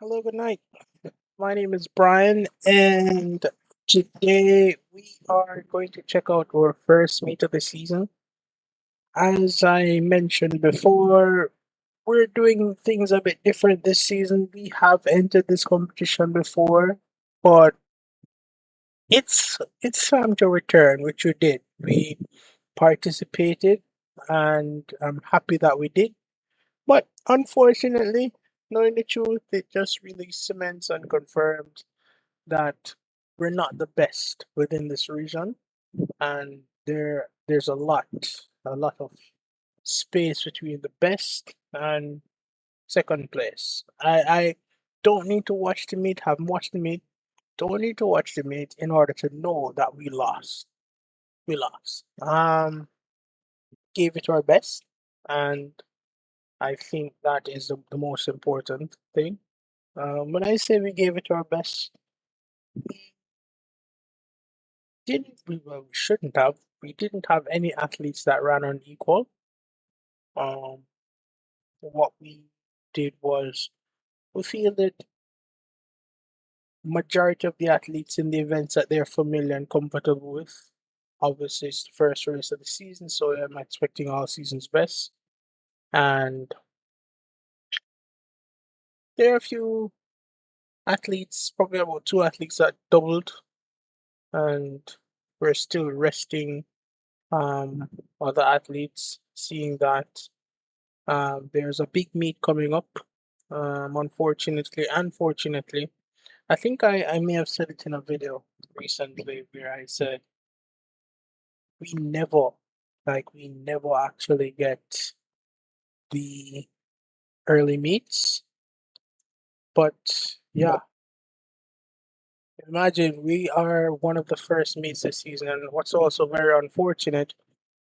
Hello, good night. My name is Brian, and today we are going to check out our first meet of the season. As I mentioned before, we're doing things a bit different this season. We have entered this competition before, but it's time to return, which we did. We participated, and I'm happy that we did. But unfortunately, knowing the truth, it just really cements and confirms that we're not the best within this region, and there's a lot of space between the best and second place. I don't need to watch the meet, haven't watched the meet, don't need to watch the meet in order to know that we lost. We lost. Gave it our best, and I think that is the most important thing. When I say we gave it our best, we shouldn't have. We didn't have any athletes that ran unequal. Um, what we did was we fielded majority of the athletes in the events that they're familiar and comfortable with. Obviously, it's the first race of the season, so I'm expecting all season's best. And there are a few athletes, probably about two athletes that doubled, and we're still resting um, other athletes, seeing that there's a big meet coming up. Unfortunately, I think I may have said it in a video recently where I said we never, we never actually get the early meets. But yeah, imagine we are one of the first meets this season. And what's also very unfortunate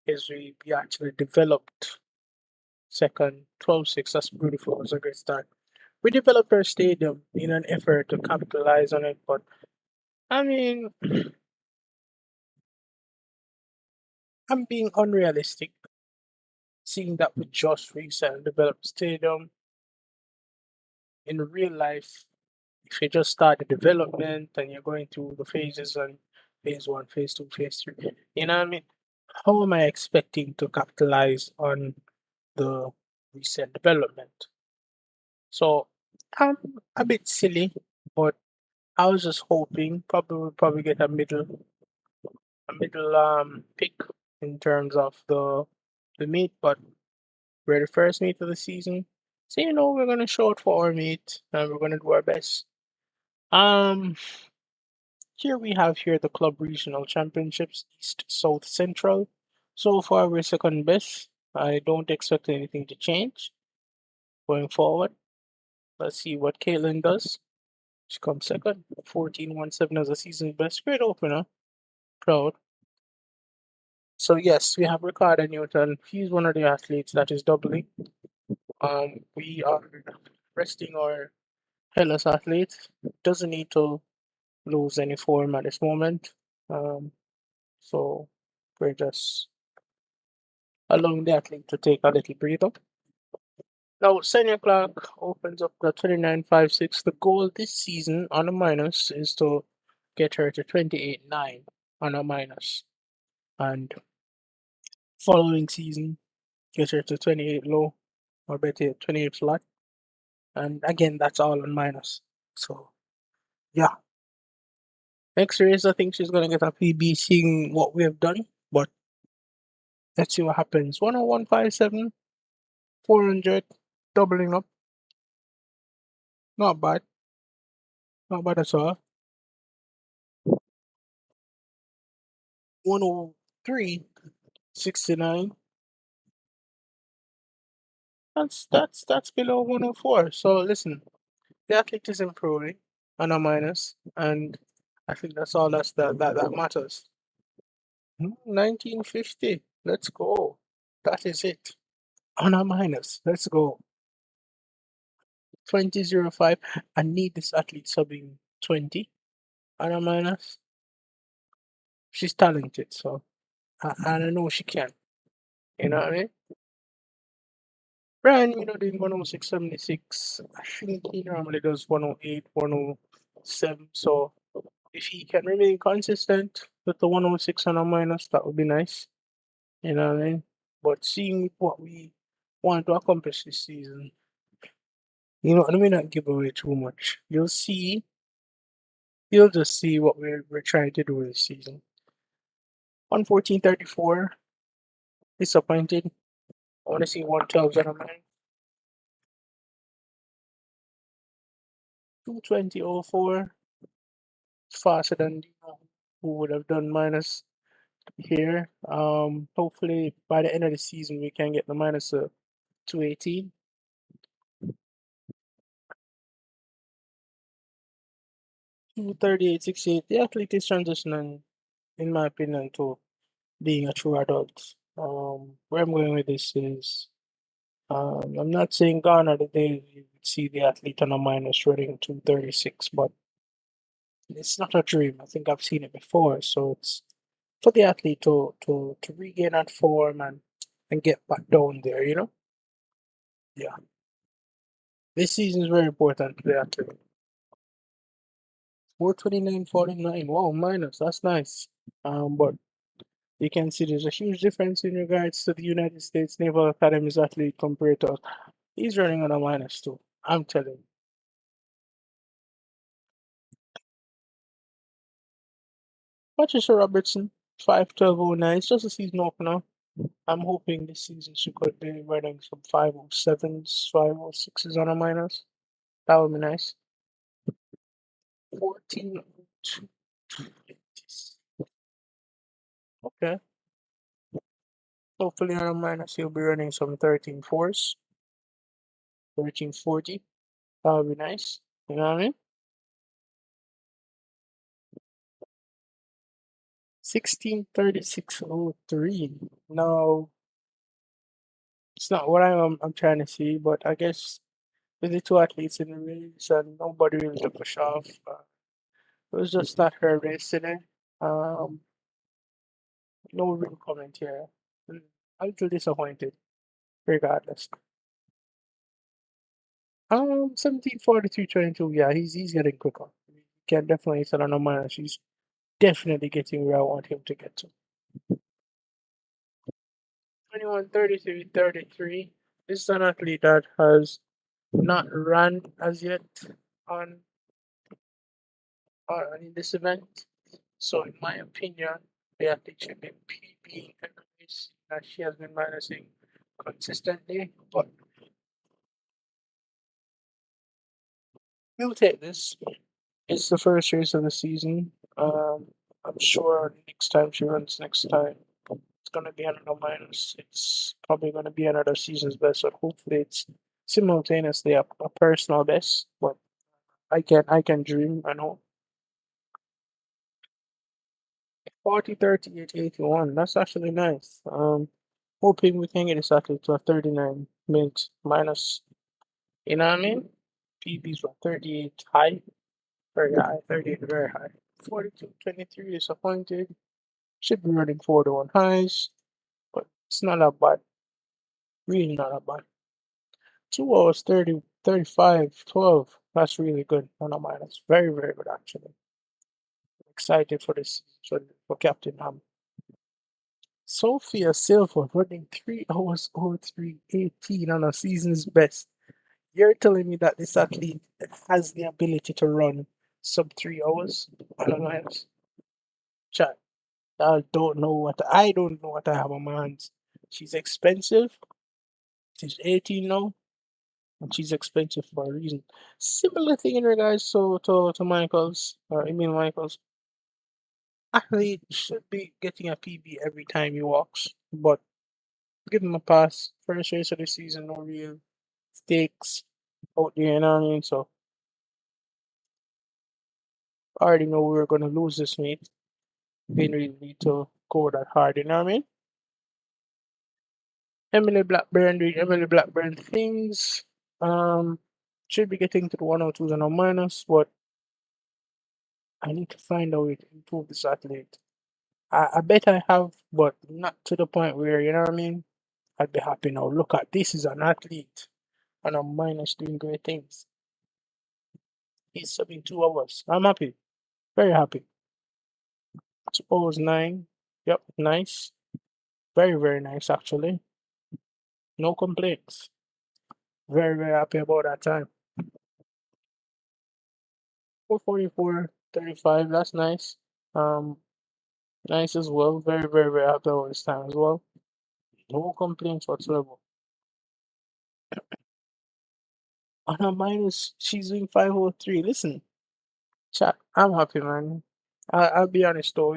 is we actually developed second 12-6. That's beautiful. It's a great start. We developed our stadium in an effort to capitalize on it, but I mean, I'm being unrealistic, seeing that we just recently developed stadium. In real life, if you just start the development and you're going through the phases and phase one, phase two, phase three, you know what I mean? How am I expecting to capitalize on the recent development? So I'm a bit silly, but I was just hoping probably we'll probably get a middle pick in terms of the meet, but we're the first meet of the season. So we're gonna show it for our meet and we're gonna do our best. Um Here we have here the club regional championships, East, South, Central. So far we're second best. I don't expect anything to change going forward. Let's see what Caitlin does. She comes second, 14-17 as a season best. Great opener. Proud. So yes, we have Ricardo Newton. He's one of the athletes that is doubling. We are resting our Hellas athlete. Doesn't need to lose any form at this moment. Um, so we're just allowing the athlete to take a little breather. Now, Senior Clark opens up the 29.56. The goal this season on a minus is to get her to 28.9 on a minus. And following season, get her to 28 low, or better, 28 flat. And again, that's all on minus. So, yeah. Next race, I think she's going to get a PB seeing what we have done. But let's see what happens. 101.57, 400, doubling up. Not bad. Not bad at all. 103.69. That's below 104. So listen, the athlete is improving on a minus, and I think that's all that matters. 1950. Let's go. That is it. On a minus. Let's go. 20.05. I need this athlete subbing 20 on a minus. She's talented, so and I know she can. You know what I mean? Ryan, doing 106.76. I think he normally does 108, 107. So if he can remain consistent with the 106 and a minus, that would be nice. You know what I mean? But seeing what we want to accomplish this season, let me not give away too much. You'll just see what we're trying to do this season. 114.34, disappointed. I want to see 112 and a minus. 220.04, faster than who would have done minus here. Hopefully by the end of the season we can get the minus 218. 238.68. The athlete is transitioning, in my opinion, to being a true adult. Where I'm going with this is, I'm not saying gone are the days you would see the athlete on a minus running 236, but it's not a dream. I think I've seen it before, so it's for the athlete to regain that form and get back down there. Yeah, this season is very important to the athlete. 429.49. Wow, minus. That's nice. But you can see there's a huge difference in regards to the United States Naval Academy's athlete compared to us. He's running on a minus too. I'm telling you. Patricia Robertson, 5:12.09. It's just a season opener. I'm hoping this season she could be running some 5:07s, 5:06s on a minus. That would be nice. 14:02. Okay. Hopefully on a minus he'll be running some 13.4s, 13:40. That would be nice. You know what I mean? 16:36.03. No, it's not what I'm trying to see, but I guess with the two athletes in the race and nobody really to push off. It was just not her race today. Um, no real comment here. A little disappointed, regardless. 17:43.22. Yeah, he's getting quicker. He can definitely tell on a minus. He's definitely getting where I want him to get to. 21:33.33. This is an athlete that has not run as yet on in this event. So in my opinion, the athlete should be PB in the race that she has been minusing consistently. But we'll take this. It's the first race of the season. I'm sure next time she runs next time, it's gonna be another minus. It's probably gonna be another season's best, but hopefully it's simultaneously a personal best. But I can dream, I know. 40:38.81. That's actually nice. Hoping we can get this athlete to a 39 mint minus. You know what I mean? PBs were 38 high, very high, 38 very high. 42.23 disappointed. Should be running 41 highs, but it's not that bad. Really not that bad. 2 hours 30, 35:12. That's really good on a minus. Very, very good actually. Excited for this for Captain Ham. Sophia Silva running 3 hours 03:18 on a season's best. You're telling me that this athlete has the ability to run sub 3 hours on a minus? Chat. I don't know what I have on my hands. She's expensive. She's 18 now, and she's expensive for a reason. Similar thing in regards to Michaels or Emil Michaels. Athlete should be getting a PB every time he walks, but give him a pass. First race of the season, no real stakes out there, you know what I mean? So I already know we were gonna lose this meet. Didn't really need to go that hard, you know what I mean? Emily Blackburn doing Emily Blackburn things. Um, should be getting to the 102s and a minus, but I need to find a way to improve this athlete. I bet I have, but not to the point where, you know what I mean? I'd be happy now. Look at this is an athlete and a minus doing great things. He's subbing 2 hours. I'm happy. Very happy. Suppose 9. Yep, nice. Very, very nice actually. No complaints. Very, very happy about that time. 444.35, that's nice. Um, nice as well. Very, very, very happy about this time as well. No complaints whatsoever. On a minus, she's doing 503. Listen, chat, I'm happy, man. I'll be honest though,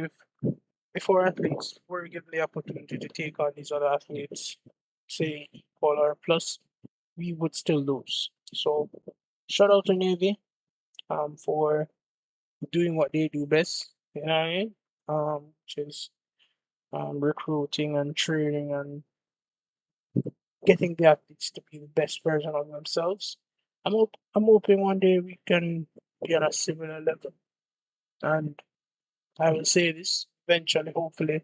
if our athletes were given the opportunity to take on these other athletes, say, Polar Plus, we would still lose. So, shout out to Navy for doing what they do best, you know what I mean? Which is recruiting and training and getting the athletes to be the best version of themselves. I'm hoping one day we can be on a similar level. And I will say this eventually, hopefully,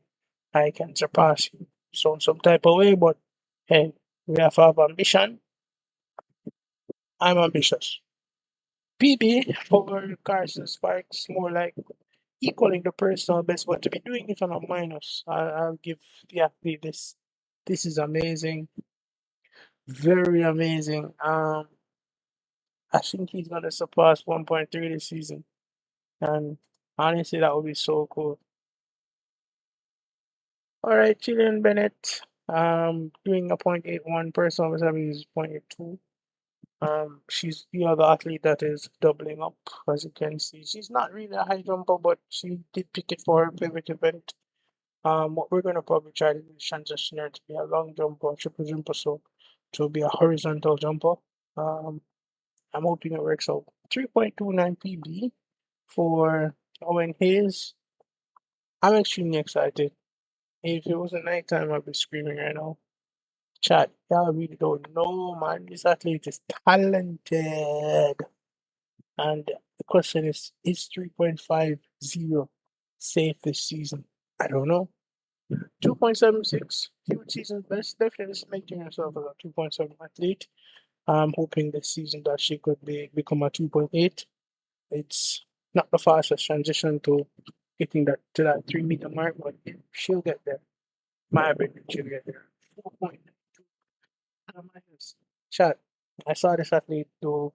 I can surpass you. So in some type of way, but hey, we have to have ambition. I'm ambitious. PB for Carson Sparks, more like equaling the personal best, but to be doing it on a minus, I'll give the athlete this. This is amazing, very amazing. I think he's gonna surpass 1.3 this season, and honestly, that would be so cool. All right, Chilean Bennett, doing a 0.81 personal best, I mean, is 0.82. She's the other athlete that is doubling up, as you can see. She's not really a high jumper, but she did pick it for her favorite event. What we're gonna probably try to do is transition her to be a long jumper, triple jumper, so to be a horizontal jumper. Um, I'm hoping it works out. 3.29 PB for Owen Hayes. I'm extremely excited. If it wasn't nighttime, I'd be screaming right now. Chat, y'all really don't know, man. This athlete is talented. And the question is 3.50 safe this season? I don't know. 2.76, huge season best. Definitely making herself as a 2.7 athlete. I'm hoping this season that she could become a 2.8. It's not the fastest transition to getting that to that 3 meter mark, but she'll get there. My opinion, she'll get there. 4.92. Minus. Chat. I saw this athlete do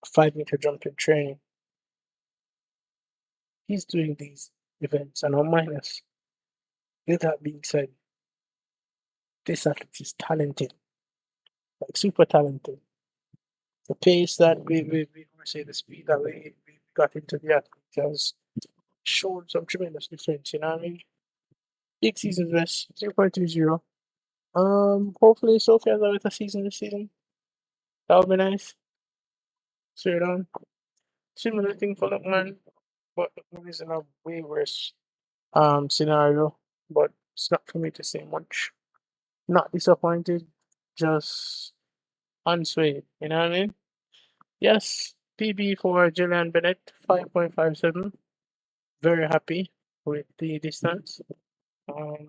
a 5 meter jump in training. He's doing these events and on minus. With that being said, this athlete is talented, like super talented. The pace that we or say the speed that we got into the athlete has shown some tremendous difference, you know what I mean? Big season best, 0.20. Hopefully Sophie has a better season this season. That would be nice. Straight on. Similar thing for Lookman, but Lookman is in a way worse scenario. But it's not for me to say much. Not disappointed, just unswayed. You know what I mean? Yes, PB for Jillian Bennett, 5.57. Very happy with the distance. Um,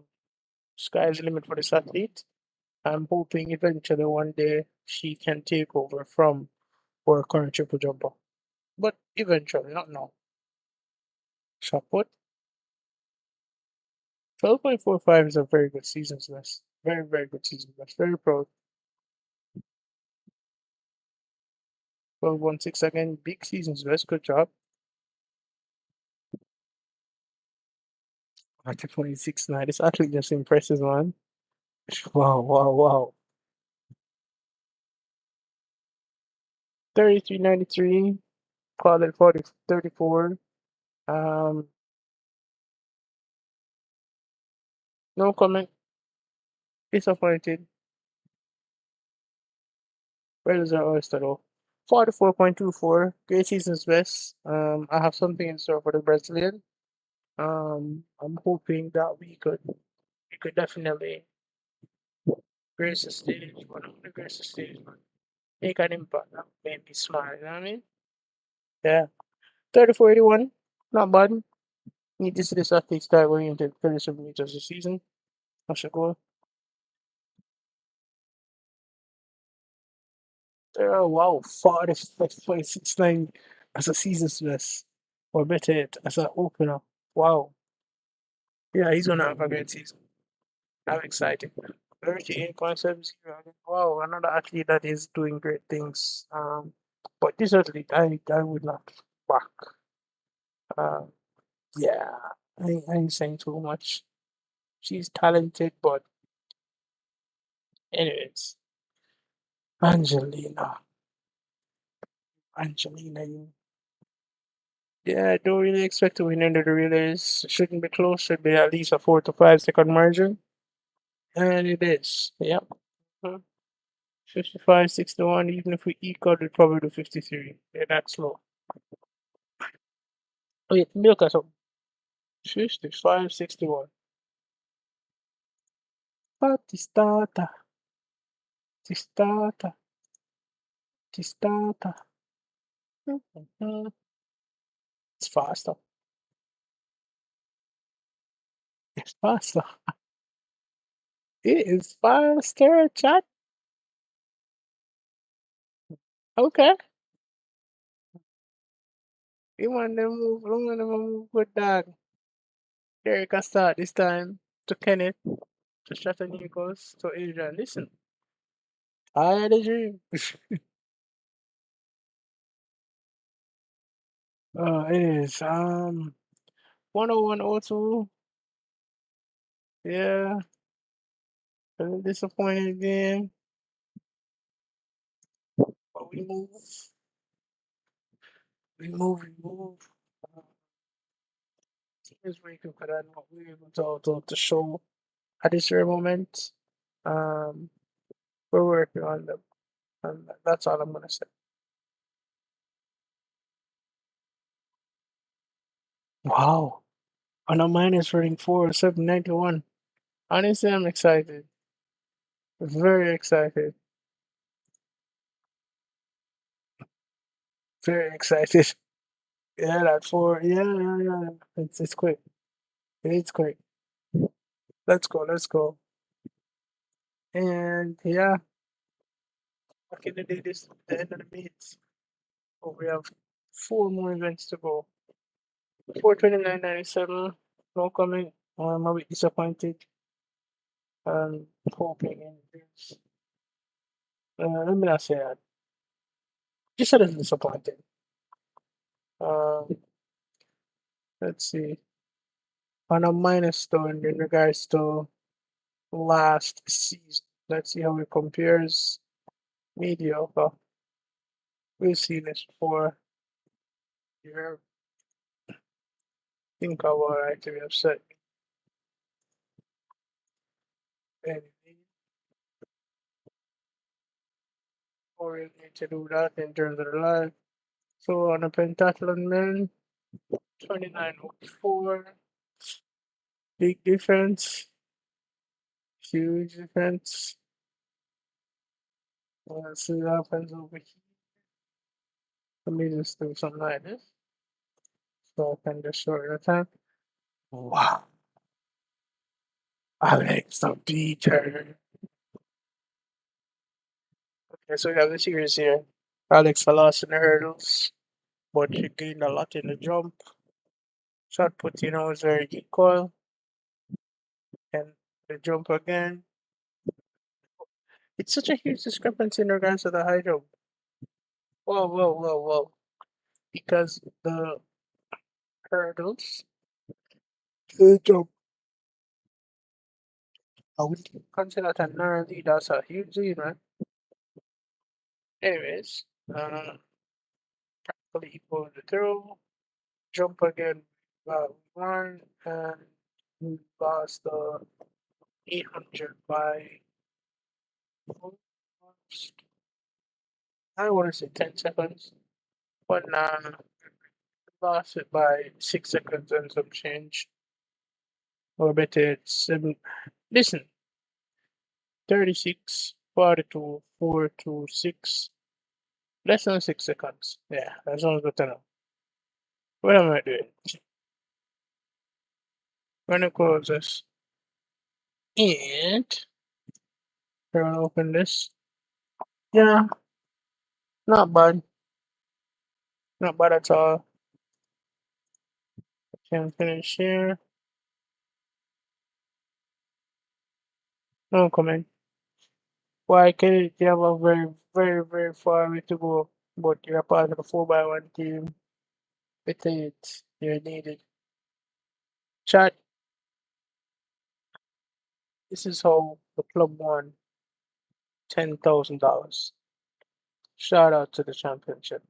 Sky's the limit for this athlete. I'm hoping eventually one day she can take over from our current triple jumper. But eventually, not now. Shot put. 12.45 is a very good season's best. Very, very good season best. Very proud. 12.16 again, big season's best. Good job. 20.69. This athlete just impresses, man. Wow, wow, wow. 33.93. Call it 34. Um, no comment. Disappointed. Where does our oyster go? 44.24. Great season's best. I have something in store for the Brazilian. I'm hoping that we could definitely grace the stage, but not only grace the stage, but make an impact that made me smile, you know what I mean? Yeah. 34.81. Not bad. Need to see this athlete start going into 37 meters this season. That's a goal. Oh, wow, 45.69 as a season's best. Or better yet, as an opener. Wow. Yeah, he's gonna have a great season. I'm excited. 38.70. Wow, another athlete that is doing great things. But this athlete, I would not back. Um, yeah, I ain't saying too much. She's talented, but anyways, Angelina, Angelina, yeah, I don't really expect to win under the relays. Shouldn't be close. Should be at least a 4 to 5 second margin, and it is. Yep. Mhm. 55-61. Even if we equal, we'd probably do 53. Yeah, that's low. Oh yeah, look at some 55-61. Batistata, Tistata, Tistata. Mhm. It's faster. It's faster. It is faster, chat. Okay. We want them move good dog. Derek can start this time to Kenneth, to Strategicals, to Adrian. Listen, I had a dream. It is 10102. Yeah, a little disappointed again, but we move. Uh, Teams waiting for that what we're able to show at this very moment. Um, we're working on them, and that's all I'm gonna say. Wow, on a minus rating 4 791. Honestly, I'm excited. Very excited. Very excited. Yeah, that four. Yeah, yeah, yeah. It's quick. It's quick. Let's go. Let's go. And yeah, what can they do this at the end of the meet? Oh, we have 4 more events to go. 429.97. No comment. I'm a bit disappointed. Hoping and this. Let me not say that. Just a little disappointed. Um, let's see. On a minus stone in regards to last season. Let's see how it compares. Mediocre. We've seen this before. You think about it to be upset. Anything or you need to do that in terms of the life. So on a pentathlon man, 29.04. Big difference. Huge difference. Let's see what happens over here. Let me just do something like this. So I can just shorten the time. Wow. Alex the Beater. Okay, so we have the series here. Alex lost in the hurdles, but she gained a lot in the jump. Shot put, was very equal. And the jump again. It's such a huge discrepancy in regards to the high jump. Whoa, whoa, whoa, whoa. Because the hurdles, the jump, I would consider that a narrow lead. That's a huge lead, man. Anyways, practically equal the throw. Jump again, one, and we lost the 800 by, I want to say 10 seconds, but nah, lost it by 6 seconds and some change. Or better, it's 7. Listen, 36, 42, 426, less than 6 seconds. Yeah, that sounds good to know. What am I doing? When it closes, and we're gonna open this. Yeah, Not bad. Not bad at all. Can finish here. No comment. Why can you have a very, very, very far way to go, but you're part of the 4x1 team. It you're needed. Chat, this is how the club won $10,000. Shout out to the championship.